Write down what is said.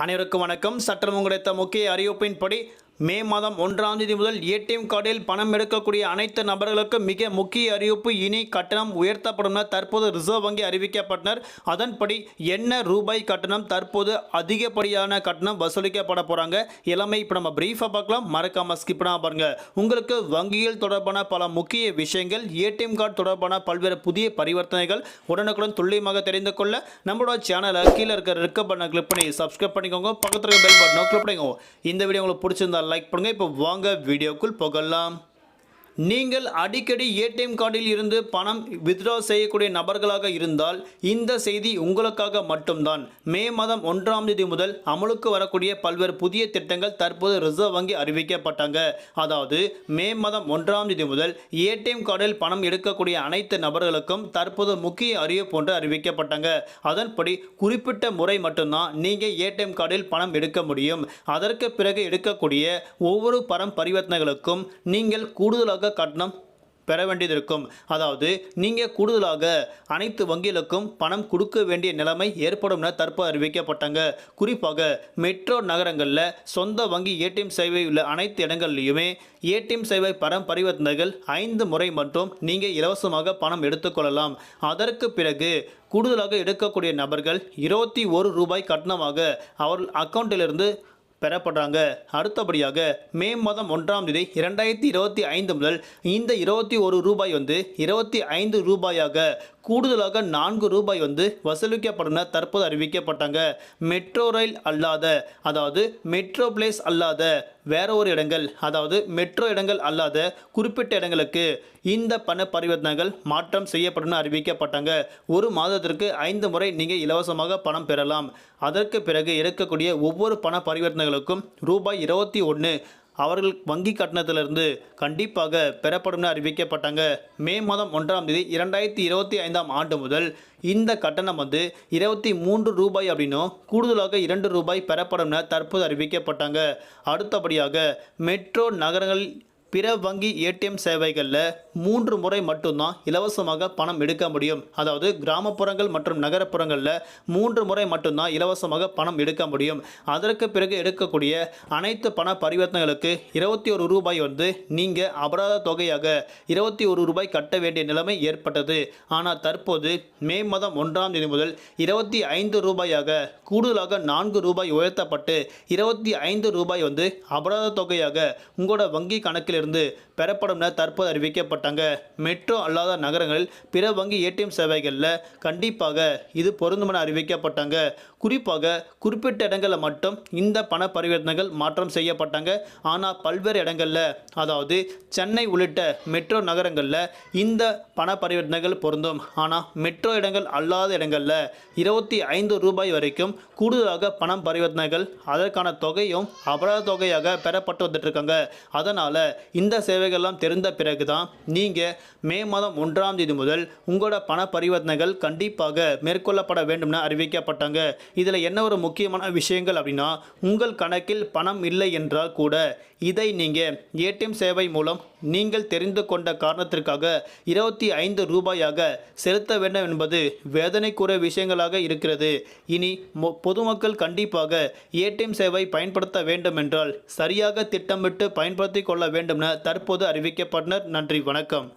அனைவருக்கும் வணக்கம். சற்றம் கிடைத்த முக்கிய அறிவிப்பின்படி மே மாதம் 1ஆம் தேதி முதல் ஏடிஎம் கார்டில் பணம் எடுக்கக்கூடிய அனைத்து நபர்களுக்கும் மிக முக்கிய அறிவிப்பு. இனி கட்டணம் உயர்த்தப்படும் தற்போது ரிசர்வ் வங்கி அறிவிக்கப்பட்டனர். அதன்படி என்ன ரூபாய் கட்டணம் தற்போது அதிகப்படியான கட்டணம் வசூலிக்கப்பட போகிறாங்க எல்லாமே இப்போ நம்ம பிரீஃபாக பார்க்கலாம். மறக்காமல் ஸ்கிப் பண்ணாம பாருங்க. உங்களுக்கு வங்கியில் தொடர்பான பல முக்கிய விஷயங்கள், ஏடிஎம் கார்டு தொடர்பான பல்வேறு புதிய பரிவர்த்தனைகள் உடனுக்குடன் துல்லியமாக தெரிந்து கொள்ள நம்மளோட சேனலை கீழே இருக்கிற ரெக்க பட்டனை கிளிக் பண்ணி சப்ஸ்கிரைப் பண்ணிக்கோங்க. பக்கத்தில் இருக்க பெல் பட்டனை கிளிக் பண்ணிக்கோங்க. இந்த வீடியோ உங்களுக்கு பிடிச்சிருந்தா லைக் பண்ணுங்க. இப்போ வாங்க வீடியோக்குள் போகலாம். நீங்கள் அடிக்கடி ஏடிஎம் கார்டில் இருந்து பணம் வித்ட்ரா செய்யக்கூடிய நபர்களாக இருந்தால் இந்த செய்தி உங்களுக்காக மட்டும்தான். மே மாதம் 1ஆம் தேதி முதல் அமலுக்கு வரக்கூடிய பல்வேறு புதிய திட்டங்கள் தற்போது ரிசர்வ் வங்கி அறிவிக்கப்பட்டாங்க. அதாவது மே மாதம் 1ஆம் தேதி முதல் ஏடிஎம் கார்டில் பணம் எடுக்கக்கூடிய அனைத்து நபர்களுக்கும் தற்போது முக்கிய அறிவிப்பு ஒன்று அறிவிக்கப்பட்டாங்க. அதன்படி குறிப்பிட்ட முறை மட்டும்தான் நீங்கள் ஏடிஎம் கார்டில் பணம் எடுக்க முடியும். அதற்கு பிறகு எடுக்கக்கூடிய ஒவ்வொரு பரிவர்த்தனைகளுக்கும் நீங்கள் கூடுதலாக கட்டணம் பெற வேண்டியது இருக்கும். அதாவது நீங்கள் கூடுதலாக அனைத்து வங்கிகளுக்கும் பணம் கொடுக்க வேண்டிய நிலைமை ஏற்படும் என தற்போது அறிவிக்கப்பட்டாங்க. குறிப்பாக மெட்ரோ நகரங்களில் சொந்த வங்கி ஏடிஎம் சேவை உள்ள அனைத்து இடங்கள்லையுமே ஏடிஎம் சேவை பரிவர்த்தனைகள் 5 முறை மட்டும் நீங்கள் இலவசமாக பணம் எடுத்துக்கொள்ளலாம். அதற்கு பிறகு கூடுதலாக எடுக்கக்கூடிய நபர்கள் 21 ரூபாய் கட்டணமாக அவர்கள் அக்கௌண்ட்டிலிருந்து பெறப்படுறாங்க. அடுத்தபடியாக மே மாதம் 1ஆம் தேதி 2025 முதல் இந்த 21 ரூபாய் 25 ரூபாயாக கூடுதலாக 4 ரூபாய் வசூலிக்கப்படும் தற்போது அறிவிக்கப்பட்டாங்க. மெட்ரோ ரயில் அல்லாத, அதாவது மெட்ரோ பிளேஸ் அல்லாத வேற ஒரு இடங்கள், அதாவது மெட்ரோ இடங்கள் அல்லாத குறிப்பிட்ட இடங்களுக்கு இந்த பரிவர்த்தனைகள் மாற்றம் செய்யப்படும் அறிவிக்கப்பட்டாங்க. ஒரு மாதத்திற்கு 5 முறை நீங்கள் இலவசமாக பணம் பெறலாம். அதற்கு பிறகு எடுக்கக்கூடிய ஒவ்வொரு பரிவர்த்தனைகளுக்கும் ரூபாய் 21 அவர்கள் வங்கி கட்டணத்திலிருந்து கண்டிப்பாக பெறப்படும் அறிவிக்கப்பட்டாங்க. மே மாதம் 1ஆம் தேதி 2025ஆம் ஆண்டு முதல் இந்த கட்டணம் 23 ரூபாய் அப்படின்னும் கூடுதலாக 2 ரூபாய் பெறப்படும் தற்போது அறிவிக்கப்பட்டாங்க. அடுத்தபடியாக மெட்ரோ நகரங்களில் பிற வங்கி ஏடிஎம் சேவைகளில் 3 முறை மட்டும்தான் இலவசமாக பணம் எடுக்க முடியும். அதாவது கிராமப்புறங்கள் மற்றும் நகரப்புறங்களில் 3 முறை மட்டும்தான் இலவசமாக பணம் எடுக்க முடியும். அதற்கு பிறகு எடுக்கக்கூடிய அனைத்து பரிவர்த்தனைகளுக்கு 21 ரூபாய் நீங்கள் அபராத தொகையாக 21 ரூபாய் கட்ட வேண்டிய நிலைமை ஏற்பட்டது. ஆனால் தற்போது மே மாதம் 1ஆம் தேதி முதல் 25 ரூபாயாக கூடுதலாக 4 ரூபாய் உயர்த்தப்பட்டு 25 ரூபாய் அபராத தொகையாக உங்களோட வங்கி கணக்கில் பெறப்படும் தற்போது அறிவிக்கப்பட்டாங்க. மெட்ரோ அல்லாத நகரங்களில் பிற வங்கி ஏடிஎம் சேவைகளில் கண்டிப்பாக இது பொருந்தும் என அறிவிக்கப்பட்டாங்க. குறிப்பாக குறிப்பிட்ட இடங்களில் மட்டும் இந்த பரிவர்த்தனைகள் மாற்றம் செய்யப்பட்டாங்க. ஆனால் பல்வேறு இடங்களில், அதாவது சென்னை உள்ளிட்ட மெட்ரோ நகரங்களில் இந்த பரிவர்த்தனைகள் பொருந்தும். ஆனால் மெட்ரோ இடங்கள் அல்லாத இடங்களில் 25 ரூபாய் வரைக்கும் கூடுதலாக பரிவர்த்தனைகள் அதற்கான தொகையும் அபராத தொகையாக பெறப்பட்டு வந்துட்டு இருக்காங்க. அதனால் இந்த சேவைகள்லாம் தெரிந்த பிறகு தான் நீங்கள் மே மாதம் 1ஆம் தேதி முதல் உங்களோட பரிவர்த்தனைகள் கண்டிப்பாக மேற்கொள்ளப்பட வேண்டும் என அறிவிக்கப்பட்டாங்க. இதில் என்ன ஒரு முக்கியமான விஷயங்கள் அப்படின்னா, உங்கள் கணக்கில் பணம் இல்லை என்றால் கூட இதை நீங்கள் ஏடிஎம் சேவை மூலம் நீங்கள் தெரிந்து கொண்ட காரணத்திற்காக 25 ரூபாயாக செலுத்த வேண்டும் என்பது வேதனைக்குரிய விஷயங்களாக இருக்கிறது. இனி பொதுமக்கள் கண்டிப்பாக ஏடிஎம் சேவை பயன்படுத்த வேண்டும் என்றால் சரியாக திட்டமிட்டு பயன்படுத்தி கொள்ள வேண்டும் என தற்போது அறிவிக்கப்பட்டனர். நன்றி, வணக்கம்.